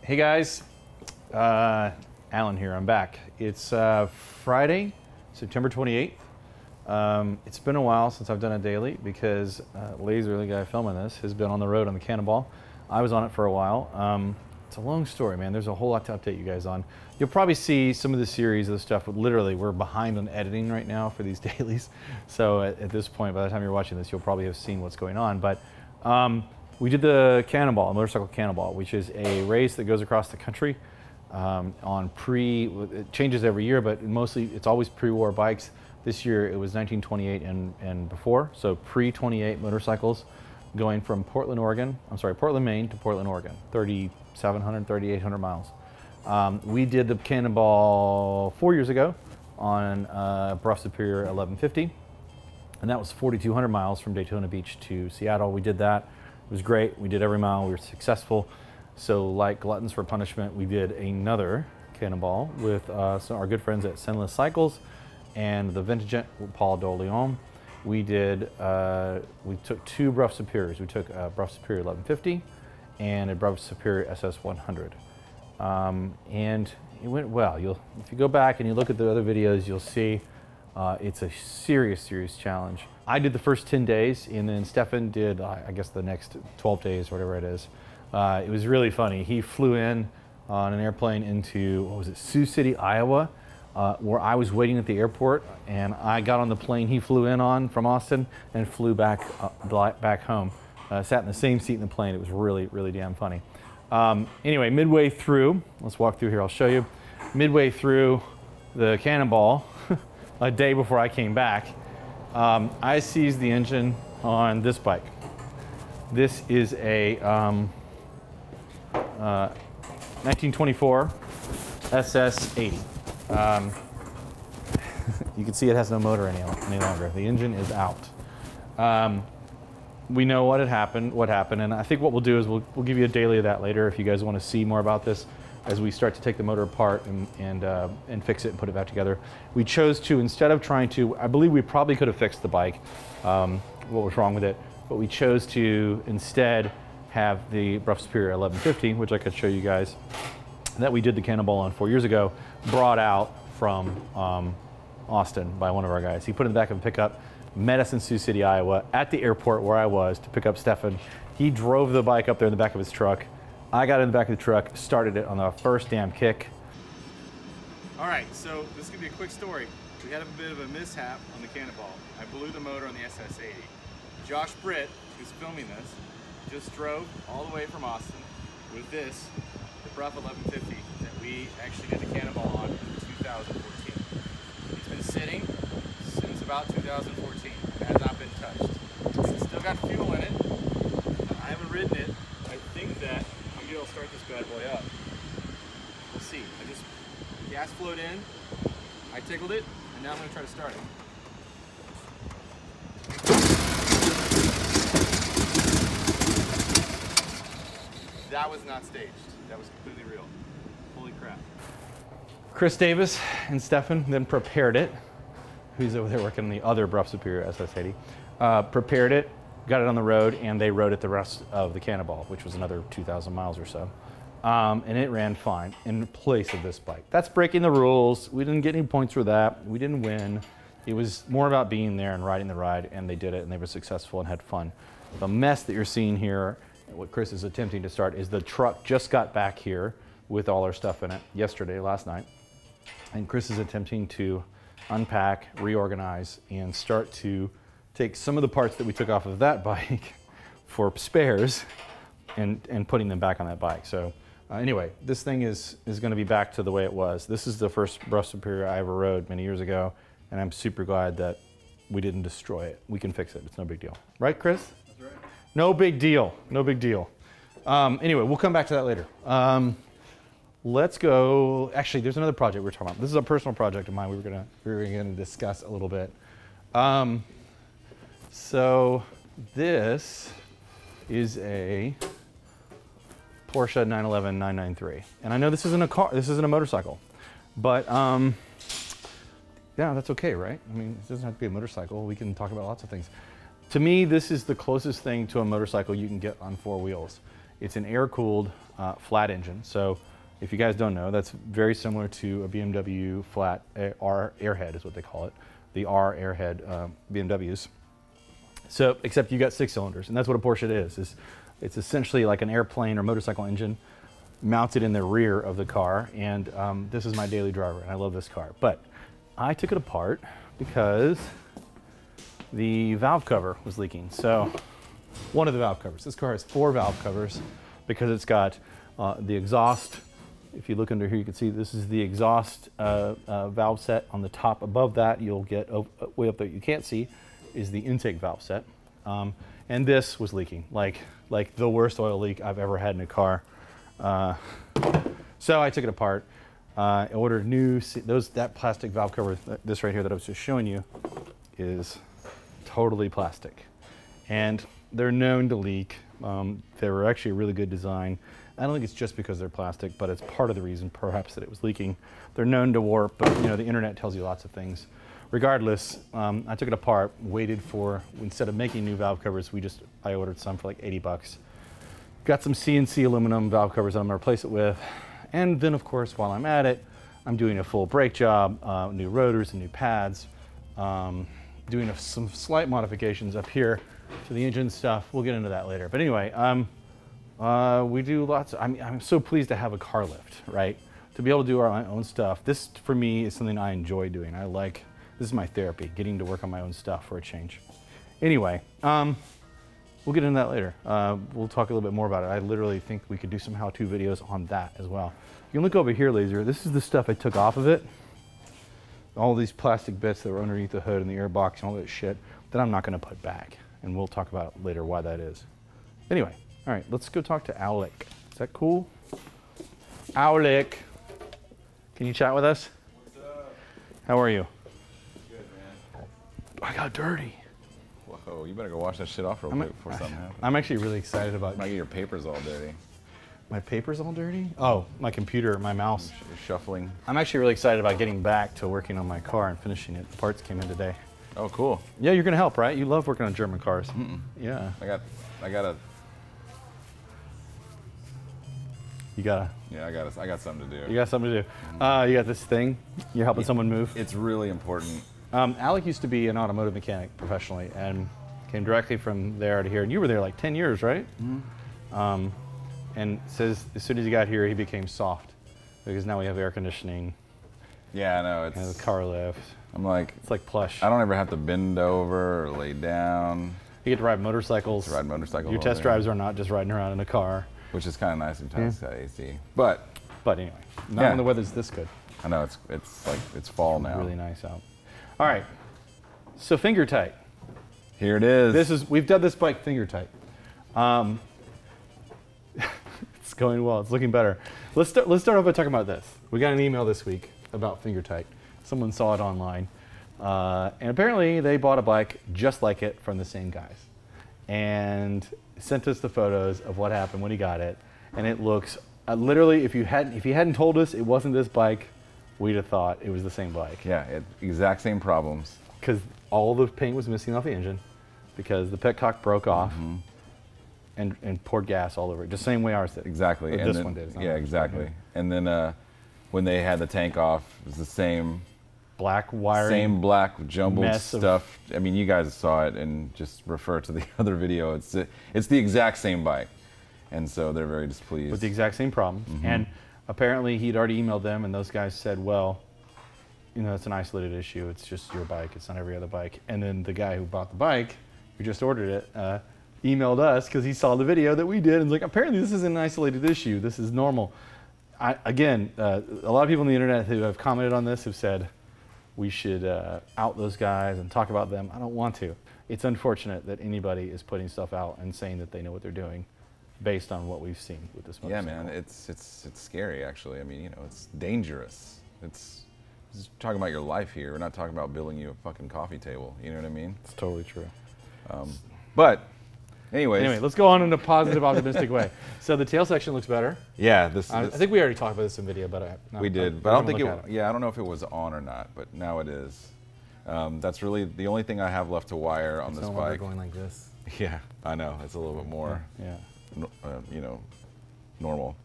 Hey guys, Alan here, I'm back. It's Friday, September 28th. It's been a while since I've done a daily because Laser, the guy filming this, has been on the road on the Cannonball. I was on it for a while. It's a long story, man. There's a whole lot to update you guys on. You'll probably see some of the series of the stuff, but literally we're behind on editing right now for these dailies. So at this point, by the time you're watching this, you'll probably have seen what's going on. But we did the Cannonball, a motorcycle Cannonball, which is a race that goes across the country on it changes every year, but mostly it's always pre-war bikes. This year it was 1928 and before, so pre-28 motorcycles going from Portland, Maine to Portland, Oregon, 3,700, 3,800 miles. We did the Cannonball 4 years ago on Brough Superior 1150, and that was 4,200 miles from Daytona Beach to Seattle. We did that. It was great. We did every mile. We were successful. So like Gluttons for Punishment, we did another Cannonball with some our good friends at Sinless Cycles and the Vintage Paul Doleon. We did, we took two Brough Superiors. We took a Brough Superior 1150 and a Brough Superior SS100. And it went well. If you go back and you look at the other videos, you'll see it's a serious challenge. I did the first 10 days, and then Stefan did, I guess, the next 12 days, whatever it is. It was really funny. He flew in on an airplane into, what was it, Sioux City, Iowa, where I was waiting at the airport, and I got on the plane he flew in on from Austin and flew back home. Sat in the same seat in the plane. It was really damn funny. Anyway, midway through, let's walk through here, I'll show you. Midway through the Cannonball, a day before I came back, I seized the engine on this bike. This is a 1924 SS80. You can see it has no motor any longer. The engine is out. We know what happened, and I think what we'll do is we'll give you a daily of that later if you guys want to see more about this as we start to take the motor apart and fix it and put it back together. We chose to, instead of trying to, I believe we probably could have fixed the bike, what was wrong with it, but we chose to instead have the Brough Superior 1150, which I could show you guys, that we did the Cannonball on 4 years ago, brought out from Austin by one of our guys. He put it in the back of a pickup, met us in Sioux City, Iowa, at the airport where I was to pick up Stefan. He drove the bike up there in the back of his truck. I got in the back of the truck, started it on the first damn kick. All right, so this is gonna be a quick story. We had a bit of a mishap on the Cannonball. I blew the motor on the SS80. Josh Britt, who's filming this, just drove all the way from Austin with this, the Brough 1150 that we actually did the Cannonball on in 2014. It's been sitting since about 2014. It has not been touched. It's still got fuel in it. I haven't ridden it. I think that I'm gonna start this bad boy up. We'll see. I just gas flowed in, I tickled it, and now I'm gonna try to start it. That was not staged. That was completely real. Holy crap. Chris Davis and Stefan then prepared it. Who's over there working on the other Brough Superior SS80. Prepared it, got it on the road, and they rode it the rest of the Cannonball, which was another 2,000 miles or so. And it ran fine in place of this bike. That's breaking the rules. We didn't get any points for that. We didn't win. It was more about being there and riding the ride, and they did it, and they were successful and had fun. The mess that you're seeing here, what Chris is attempting to start, is the truck just got back here with all our stuff in it last night. And Chris is attempting to unpack, reorganize, and start to take some of the parts that we took off of that bike for spares and putting them back on that bike. So anyway, this thing is going to be back to the way it was. This is the first Brough Superior I ever rode many years ago, and I'm super glad that we didn't destroy it. We can fix it. It's no big deal. Right, Chris? That's right. No big deal. No big deal. Anyway, we'll come back to that later. Let's go. Actually, there's another project we're talking about. This is a personal project of mine. We were gonna discuss a little bit. So this is a Porsche 911 993, and I know this isn't a car. This isn't a motorcycle, but yeah, that's okay, right? I mean, it doesn't have to be a motorcycle. We can talk about lots of things. To me, this is the closest thing to a motorcycle you can get on four wheels. It's an air-cooled flat engine. So if you guys don't know, that's very similar to a BMW flat R airhead is what they call it, the R airhead BMWs. So except you got 6 cylinders, and that's what a Porsche is. It's essentially like an airplane or motorcycle engine mounted in the rear of the car, and this is my daily driver, and I love this car. But I took it apart because the valve cover was leaking. So one of the valve covers. This car has 4 valve covers because it's got the exhaust. If you look under here, you can see this is the exhaust valve set. On the top above that, you'll get way up there, you can't see, is the intake valve set. And this was leaking, like the worst oil leak I've ever had in a car. So I took it apart. I ordered new, that plastic valve cover, this right here that I was just showing you, is totally plastic. And they're known to leak. They were actually a really good design. I don't think it's just because they're plastic, but it's part of the reason perhaps that it was leaking. They're known to warp, but you know, the internet tells you lots of things. Regardless, I took it apart, waited for, instead of making new valve covers, I ordered some for like 80 bucks. Got some CNC aluminum valve covers that I'm gonna replace it with. And then of course, while I'm at it, I'm doing a full brake job, new rotors and new pads, doing some slight modifications up here to the engine stuff. We'll get into that later. But anyway, we do lots I'm so pleased to have a car lift, right? To be able to do our own stuff. This, for me, is something I enjoy doing. This is my therapy, getting to work on my own stuff for a change. Anyway, we'll get into that later. We'll talk a little bit more about it. I literally think we could do some how-to videos on that as well. You can look over here, Laser. This is the stuff I took off of it. All these plastic bits that were underneath the hood and the airbox and all that shit that I'm not gonna put back. And we'll talk about later why that is. Anyway, all right, let's go talk to Alec. Is that cool? Alec, can you chat with us? What's up? How are you? Good, man. I got dirty. Whoa, you better go wash that shit off real quick before something happens. I'm actually really excited about Might get your papers all dirty. my paper's all dirty. Oh, my computer, my mouse. You're shuffling. I'm actually really excited about getting back to working on my car and finishing it. The parts came in today. Oh, cool. Yeah, you're gonna help, right? You love working on German cars. Yeah. I got something to do. You got something to do. You got this thing. You're helping someone move. It's really important. Alec used to be an automotive mechanic professionally and came directly from there to here. And you were there like 10 years, right? And says as soon as he got here, he became soft because now we have air conditioning. Yeah, I know. And the car lift. I'm like, it's like plush. I don't ever have to bend over or lay down. You get to ride motorcycles. Your test drives are not just riding around in a car. Which is kind of nice sometimes. It's got AC. But anyway, not when the weather's this good. I know, it's fall now. Really nice out. All right, so finger tight. Here it is. We've done this bike finger tight. It's going well. It's looking better. Let's start off by talking about this. We got an email this week about finger tight. Someone saw it online, and apparently they bought a bike just like it from the same guys, and sent us the photos of what happened when he got it. And it looks literally, if you hadn't told us it wasn't this bike, we'd have thought it was the same bike. Yeah, exact same problems. Because all the paint was missing off the engine, because the petcock broke off. And poured gas all over it, just the same way ours did. Exactly. And this one did. Yeah, exactly. And then when they had the tank off, it was the same black wiring, same black jumbled stuff. I mean, you guys saw it, and just refer to the other video. It's the exact same bike, and so they're very displeased with the exact same problem. And apparently, he'd already emailed them, and those guys said, "Well, you know, it's an isolated issue. It's just your bike. It's not every other bike." And then the guy who bought the bike, who just ordered it, emailed us because he saw the video that we did and was like, apparently this isn't an isolated issue. This is normal. Again, a lot of people on the internet who have commented on this have said we should out those guys and talk about them. I don't want to. It's unfortunate that anybody is putting stuff out and saying that they know what they're doing based on what we've seen with this motorcycle. Yeah, man, it's scary actually. I mean, you know, it's dangerous. It's talking about your life here. We're not talking about building you a fucking coffee table. You know what I mean? It's totally true. But anyway, let's go on in a positive, optimistic way. So the tail section looks better. Yeah, I think we already talked about this in video, but we did. But I don't think I don't know if it was on or not, but now it is. That's really the only thing I have left to wire on this bike. Going like this. Yeah, I know. It's a little bit more, yeah, you know, normal.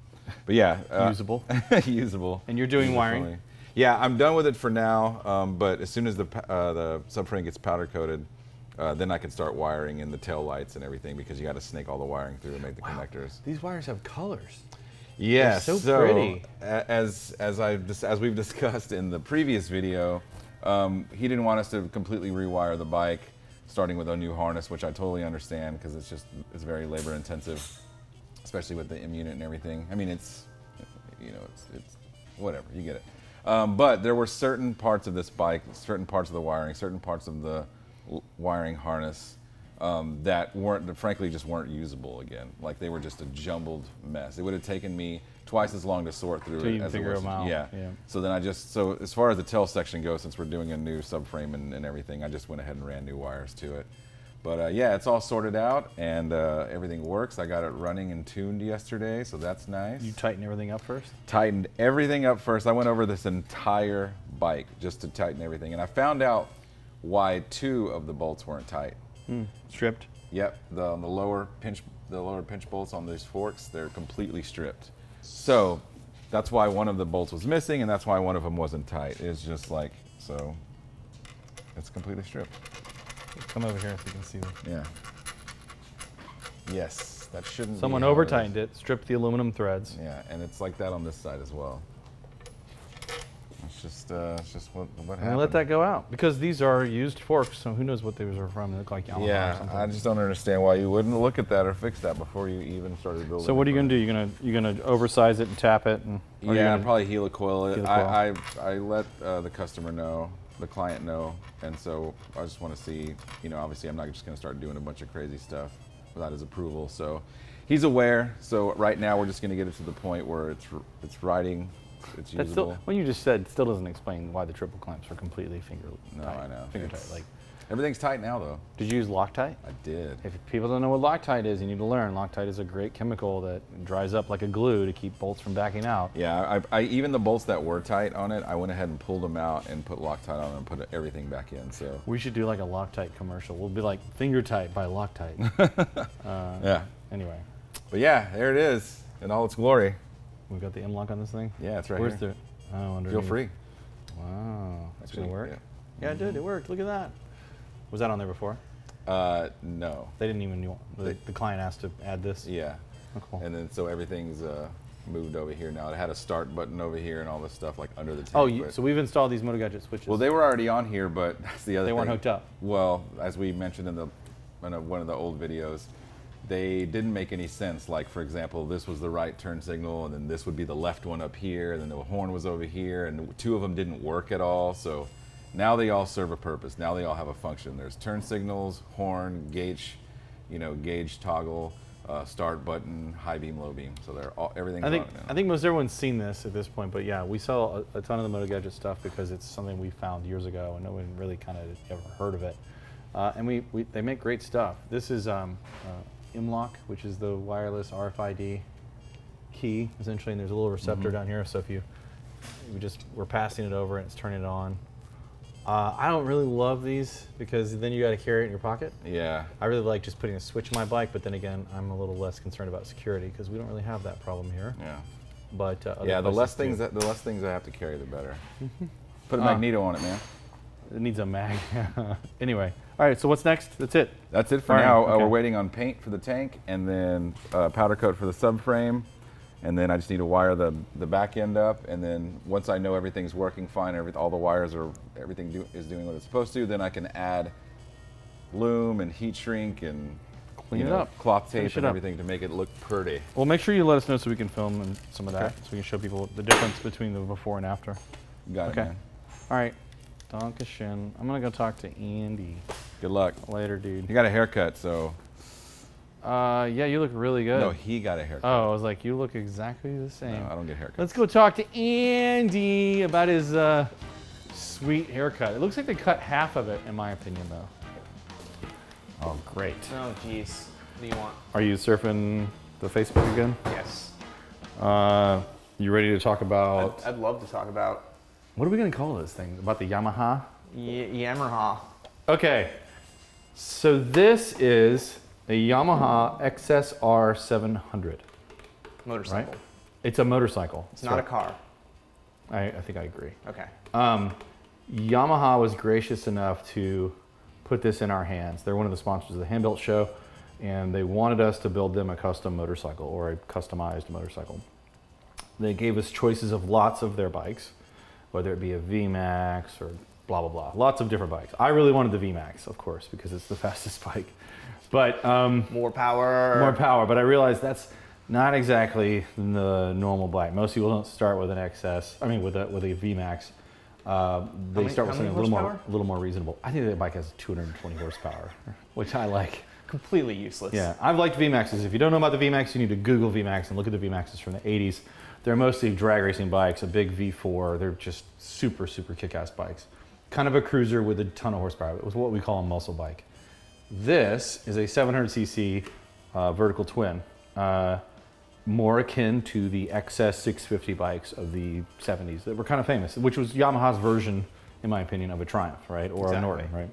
But yeah. Usable. Usable. And you're doing wiring? Yeah, I'm done with it for now, but as soon as the subframe gets powder coated, then I can start wiring in the tail lights and everything, because you got to snake all the wiring through and make the connectors. These wires have colors. Yes, so pretty. As we've discussed in the previous video, he didn't want us to completely rewire the bike, starting with a new harness, which I totally understand, because it's very labor intensive, especially with the M unit and everything. I mean, it's whatever, you get it. But there were certain parts of this bike, certain parts of the wiring, certain parts of the wiring harness that frankly just weren't usable again. Like, they were just a jumbled mess. It would have taken me twice as long to sort through it as figure it was. them out. Yeah. So then so as far as the tail section goes, since we're doing a new subframe and everything, I just went ahead and ran new wires to it. But yeah, it's all sorted out and everything works. I got it running and tuned yesterday, so that's nice. You tighten everything up first? Tightened everything up first. I went over this entire bike just to tighten everything, and I found out why 2 of the bolts weren't tight. Stripped? Yep, the lower pinch bolts on these forks, they're completely stripped. So that's why one of the bolts was missing, and that's why one of them wasn't tight. It's just like, so it's completely stripped. Come over here so you can see them. Yeah. Yes, that shouldn't Someone over tightened it, stripped the aluminum threads. Yeah, and it's like that on this side as well. It's just what happened. And let that go out, because these are used forks, so who knows what these are from. They look like Yamaha or something. I just don't understand why you wouldn't look at that or fix that before you even started building. So what are you gonna do? You're gonna oversize it and tap it, and yeah, probably helicoil it. I let the customer know, the client know, and so I just want to see. Obviously, I'm not just gonna start doing a bunch of crazy stuff without his approval. So he's aware. So right now we're just gonna get it to the point where it's riding. It's usable. Still, what you just said still doesn't explain why the triple clamps are completely tight. I know. Finger tight. Like, everything's tight now, though. Did you use Loctite? I did. If people don't know what Loctite is, you need to learn. Loctite is a great chemical that dries up like a glue to keep bolts from backing out. Yeah, I even the bolts that were tight on it, I went ahead and pulled them out and put Loctite on them and put everything back in. So we should do like a Loctite commercial. We'll be like finger tight by Loctite. Yeah. Anyway. But yeah, there it is in all its glory. We've got the M-lock on this thing? Yeah, it's right Where's here. Feel free. Wow. That's going to work? Yeah, it did. It worked. Look at that. Was that on there before? No. They didn't even, the client asked to add this? Yeah. Oh, cool. And then so everything's moved over here now. It had a start button over here and all this stuff like under the tank. Oh, so we've installed these Motogadget switches. Well, they were already on here, but that's the other thing. They weren't hooked up. Well, as we mentioned in one of the old videos, they didn't make any sense. Like, for example, this was the right turn signal, and then this would be the left one up here, and then the horn was over here, and 2 of them didn't work at all. So now they all serve a purpose. Now they all have a function. There's turn signals, horn, gauge, gauge toggle, start button, high beam, low beam. So they're all everything's on it now. I think most everyone's seen this at this point, but yeah, we sell a ton of the Motogadget stuff because it's something we found years ago, and no one really kind of ever heard of it. And they make great stuff. This is M-lock, which is the wireless RFID key, essentially, and there's a little receptor down here, so if we're passing it over and it's turning it on. I don't really love these because then you got to carry it in your pocket. Yeah. I really like just putting a switch in my bike, but then again, I'm a little less concerned about security because we don't really have that problem here. Yeah. But yeah, the less things I have to carry, the better. Put a magneto on it, man. It needs a mag. Anyway, all right. So what's next? That's it. That's it for now. Okay. We're waiting on paint for the tank, and then powder coat for the subframe, and then I just need to wire the back end up. And then once I know everything's working fine, all the wires everything is doing what it's supposed to, then I can add loom and heat shrink and clean it up, cloth tape and everything to make it look pretty. Well, make sure you let us know so we can film and some of that, so we can show people the difference between the before and after. Got it, man. All right. Dankeschön. I'm gonna go talk to Andy. Good luck. Later, dude. You got a haircut, so. Yeah, you look really good. No, he got a haircut. Oh, I was like, you look exactly the same. No, I don't get haircuts. Let's go talk to Andy about his sweet haircut. It looks like they cut half of it, in my opinion, though. Oh, great. Oh, jeez. What do you want? Are you surfing the Facebook again? Yes. You ready to talk about? I'd love to talk about. What are we going to call this thing? About the Yamaha? Yamaha. Okay. So this is a Yamaha XSR700. Motorcycle. Right? It's a motorcycle. It's not a car. I think I agree. Okay. Yamaha was gracious enough to put this in our hands. They're one of the sponsors of the Handbuilt show, and they wanted us to build them a custom motorcycle or a customized motorcycle. They gave us choices of lots of their bikes, whether it be a VMAX or blah, blah, blah. Lots of different bikes. I really wanted the VMAX, of course, because it's the fastest bike. But more power. More power, but I realized that's not exactly the normal bike. Most people don't start with an XS, I mean with a VMAX. They start with something a little more reasonable. I think the bike has 220 horsepower, which I like. Completely useless. Yeah, I've liked VMAXs. If you don't know about the VMAX, you need to Google VMAX and look at the VMAXs from the 80s. They're mostly drag racing bikes, a big V4. They're just super, super kick-ass bikes. Kind of a cruiser with a ton of horsepower. It was what we call a muscle bike. This is a 700cc vertical twin, more akin to the XS650 bikes of the 70s that were kind of famous, which was Yamaha's version, in my opinion, of a Triumph, right? Or a Norton, right?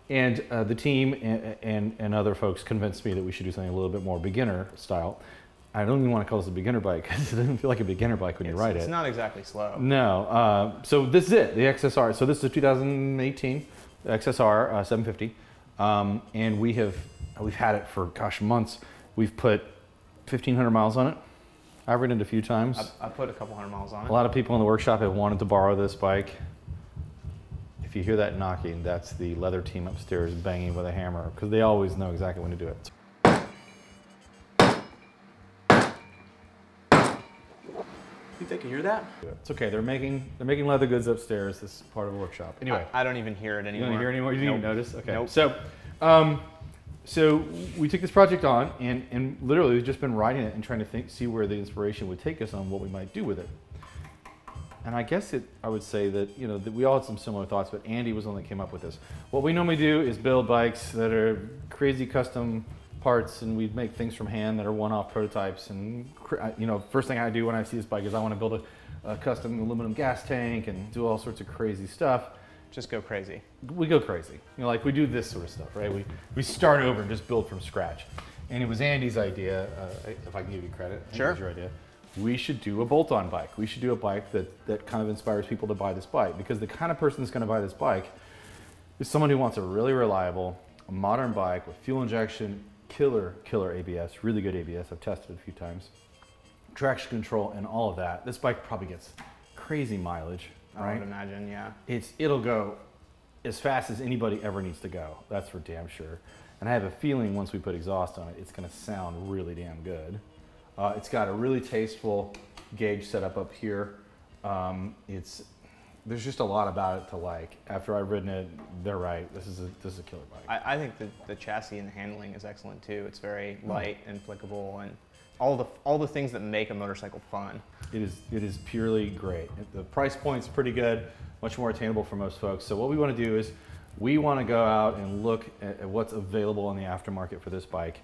And the team and other folks convinced me that we should do something a little bit more beginner style. I don't even want to call this a beginner bike because it doesn't feel like a beginner bike when you ride it. It's not exactly slow. No. So this is it, the XSR. So this is a 2018 XSR 750, and we've had it for months. We've put 1,500 miles on it. I've ridden it a few times. I put a couple hundred miles on it. A lot of people in the workshop have wanted to borrow this bike. If you hear that knocking, that's the leather team upstairs banging with a hammer because they always know exactly when to do it. You think you hear that? It's okay. They're making leather goods upstairs. This is part of the workshop. Anyway, I don't even hear it anymore. You don't hear it anymore. You didn't even notice. Okay. Nope. So we took this project on, and literally we've just been writing it and trying to see where the inspiration would take us on what we might do with it. And I guess I would say that that we all had some similar thoughts, but Andy was the one that came up with this. What we normally do is build bikes that are crazy custom parts, and we make things from hand that are one-off prototypes. And first thing I do when I see this bike is I want to build a custom aluminum gas tank and do all sorts of crazy stuff. Just go crazy. We go crazy. Like we do this sort of stuff, right? We start over and just build from scratch. And it was Andy's idea, if I can give you credit. Sure. It was your idea. We should do a bolt-on bike. We should do a bike that kind of inspires people to buy this bike, because the kind of person that's going to buy this bike is someone who wants a really reliable, modern bike with fuel injection, killer ABS, really good ABS. I've tested it a few times. Traction control and all of that. This bike probably gets crazy mileage. Right? I would imagine, yeah. It'll go as fast as anybody ever needs to go. That's for damn sure. And I have a feeling once we put exhaust on it, it's going to sound really damn good. It's got a really tasteful gauge setup up here. There's just a lot about it to like. After I've ridden it, they're right. This is a killer bike. I think the chassis and the handling is excellent too. It's very light and flickable, and all the things that make a motorcycle fun. It is purely great. The price point's pretty good, much more attainable for most folks. So what we want to do is we want to go out and look at what's available in the aftermarket for this bike,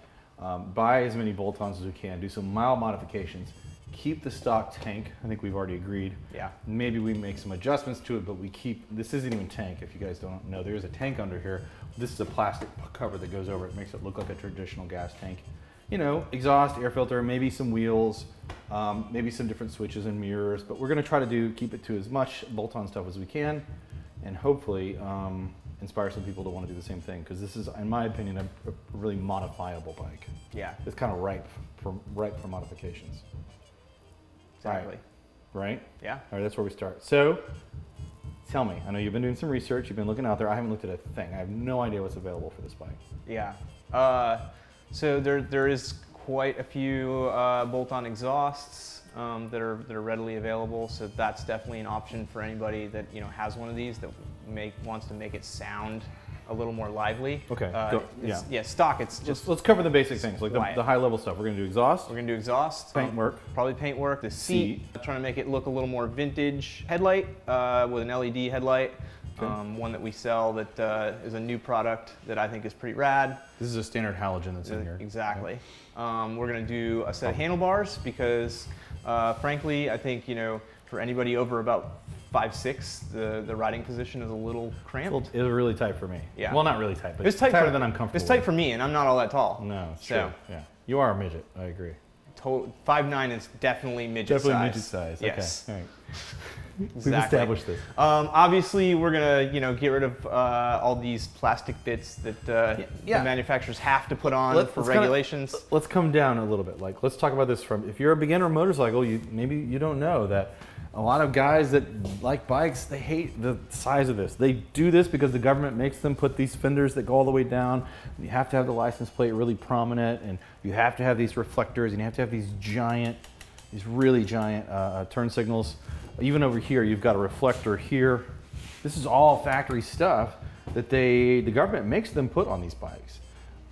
buy as many bolt-ons as we can, do some mild modifications, keep the stock tank. I think we've already agreed. Yeah. Maybe we make some adjustments to it, but this isn't even tank. If you guys don't know, there is a tank under here. This is a plastic cover that goes over it. It makes it look like a traditional gas tank. Exhaust, air filter, maybe some wheels, maybe some different switches and mirrors, but we're going to try to keep it to as much bolt-on stuff as we can, and hopefully inspire some people to want to do the same thing, because this is, in my opinion, a really modifiable bike. Yeah. It's kind of ripe for modifications. Exactly. Right? Yeah. All right, that's where we start. So, tell me, I know you've been doing some research, you've been looking out there. I haven't looked at a thing. I have no idea what's available for this bike. Yeah. So there is quite a few bolt-on exhausts that are readily available. So that's definitely an option for anybody that has one of these that wants to make it sound a little more lively. Okay. Yeah. Stock. It's just. Let's cover the basic things, like the high-level stuff. We're going to do exhaust. We're going to do exhaust. Paint work. Probably paint work. The seat. Trying to make it look a little more vintage. Headlight with an LED headlight. Okay. One that we sell that is a new product that I think is pretty rad. This is a standard halogen that's in here. Exactly. Okay. We're going to do a set of handlebars because, frankly, I think for anybody over about 5'6", the riding position is a little cramped. It's really tight for me. Yeah. Well, not really tight, but it's tighter than I'm comfortable. It's tight for me, and I'm not all that tall. No, it's true. Yeah. You are a midget. I agree. 5'9" is definitely midget size. Definitely midget size. Yes. Okay. All right. Exactly. We've established this. Obviously, we're gonna get rid of all these plastic bits that the manufacturers have to put on for regulations. Let's come down a little bit. Like, let's talk about this from, if you're a beginner motorcycle, maybe you don't know that a lot of guys that like bikes, they hate the size of this. They do this because the government makes them put these fenders that go all the way down. You have to have the license plate really prominent, and you have to have these reflectors, and you have to have these really giant turn signals. Even over here, you've got a reflector here. This is all factory stuff that the government makes them put on these bikes.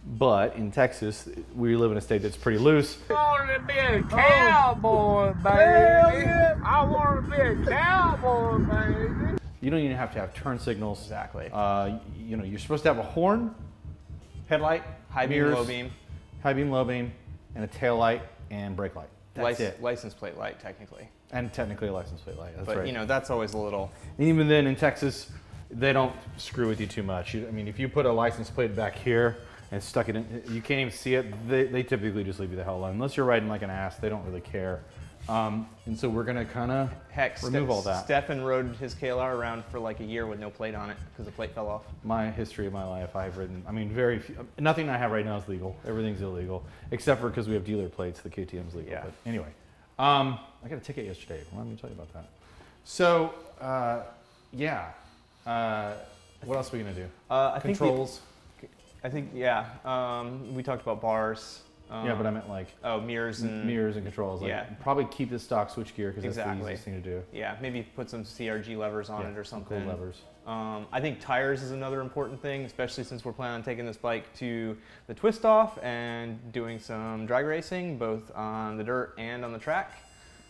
But in Texas, we live in a state that's pretty loose. I want to be a cowboy, baby. I want to be a cowboy, baby. You don't even have to have turn signals. Exactly. You know, you're supposed to have a horn, headlight, High beam, mirrors, low beam. high beam, low beam, and a tail light and brake light. That's it. License plate light, technically. And technically a license plate light. That's But right. you know, that's always a little. And even then, in Texas, they don't screw with you too much. I mean, if you put a license plate back here and stuck it in, you can't even see it. They typically just leave you the hell alone. Unless you're riding like an ass, they don't really care. And so we're gonna kind of remove all that. Stefan rode his KLR around for like a year with no plate on it because the plate fell off. My history of my life, I've ridden, I mean, very few, nothing I have right now is legal. Everything's illegal, except for because we have dealer plates, the KTM's legal. Yeah. But anyway, I got a ticket yesterday. Let me tell you about that. So, yeah. What else are we gonna do? I Controls. think we talked about bars. Yeah, but I meant like mirrors and controls. Like, yeah. probably keep the stock switch gear because that's the Exactly. easiest thing to do. Yeah, maybe put some CRG levers on it or some something. cool levers. I think tires is another important thing, especially since we're planning on taking this bike to the twist off and doing some drag racing, both on the dirt and on the track.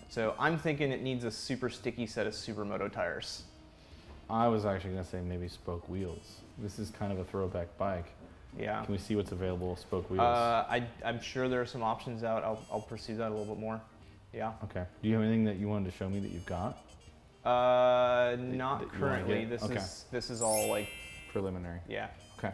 So I'm thinking it needs a super sticky set of Supermoto tires. I was actually gonna say maybe spoke wheels. This is kind of a throwback bike. Yeah. Can we see what's available? Spoke wheels. I'm sure there are some options out. I'll pursue that a little bit more. Yeah. Okay. Do you have anything that you wanted to show me that you've got? Not that you wanna currently. get? This is all like Preliminary. yeah. Okay.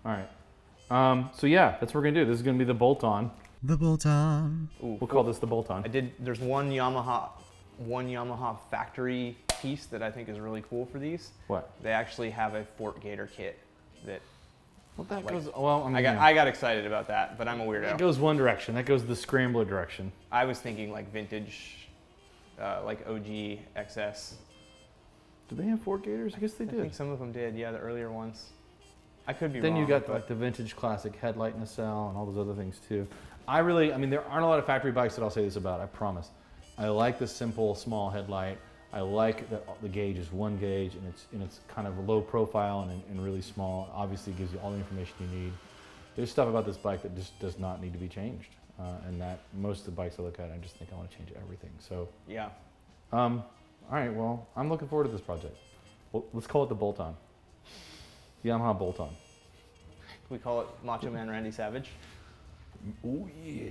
All right. So yeah, that's what we're gonna do. This is gonna be the bolt-on. The bolt-on. We'll call this the bolt-on. There's one Yamaha factory piece that I think is really cool for these. What? They actually have a Fort Gator kit that Well, that like, goes. Well, I mean, I got excited about that, but I'm a weirdo. That goes one direction. That goes the scrambler direction. I was thinking like vintage, like OG XS. Do they have Ford Gators? I guess they I did. think some of them did. Yeah, the earlier ones. I could be Then wrong. you got but like the vintage classic headlight nacelle and all those other things too. I mean, there aren't a lot of factory bikes that I'll say this about, I promise. I like the simple, small headlight. I like that the gauge is one gauge and it's kind of low profile and really small. Obviously it gives you all the information you need. There's stuff about this bike that just does not need to be changed. And that most of the bikes I look at, I just think I want to change everything. So, yeah. all right, well, I'm looking forward to this project. Well, let's call it the bolt-on. Yamaha bolt-on. Can we call it Macho Man Randy Savage? Oh yeah.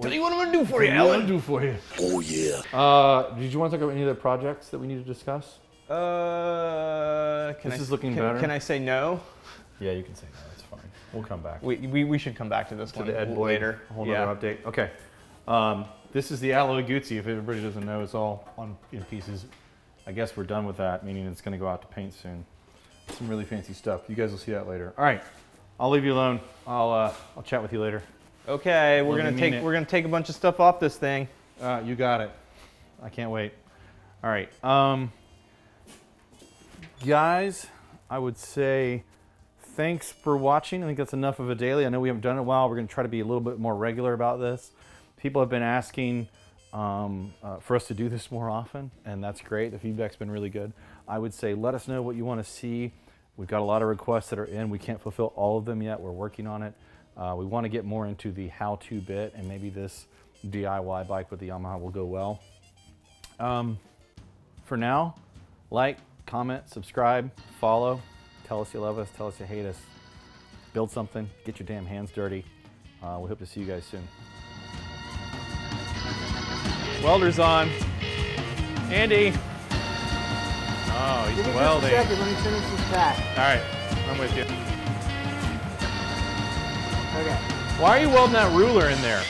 Tell you what I'm gonna do for you, Alan. do for you. Oh yeah. Did you want to talk about any of the projects that we need to discuss? This is looking better. Can I say no? Yeah, you can say no. That's fine. We'll come back. We should come back to this one the Ed Boyd later. A whole other update. Okay. This is the alloy Guzzi. If everybody doesn't know, it's all in pieces. I guess we're done with that, meaning it's going to go out to paint soon. Some really fancy stuff. You guys will see that later. All right. I'll leave you alone. I'll chat with you later. Okay, we're gonna take a bunch of stuff off this thing. You got it. I can't wait. All right. Guys, I would say thanks for watching. I think that's enough of a daily. I know we haven't done it in a while. We're going to try to be a little bit more regular about this. People have been asking for us to do this more often, and that's great. The feedback's been really good. I would say let us know what you want to see. We've got a lot of requests that are in. We can't fulfill all of them yet. We're working on it. We want to get more into the how-to bit, and maybe this DIY bike with the Yamaha will go well. For now, like, comment, subscribe, follow. Tell us you love us. Tell us you hate us. Build something. Get your damn hands dirty. We hope to see you guys soon. Welder's on. Andy. Oh, he's welding. Give me just a second, let me finish this pack. All right, I'm with you. Okay. Why are you welding that ruler in there?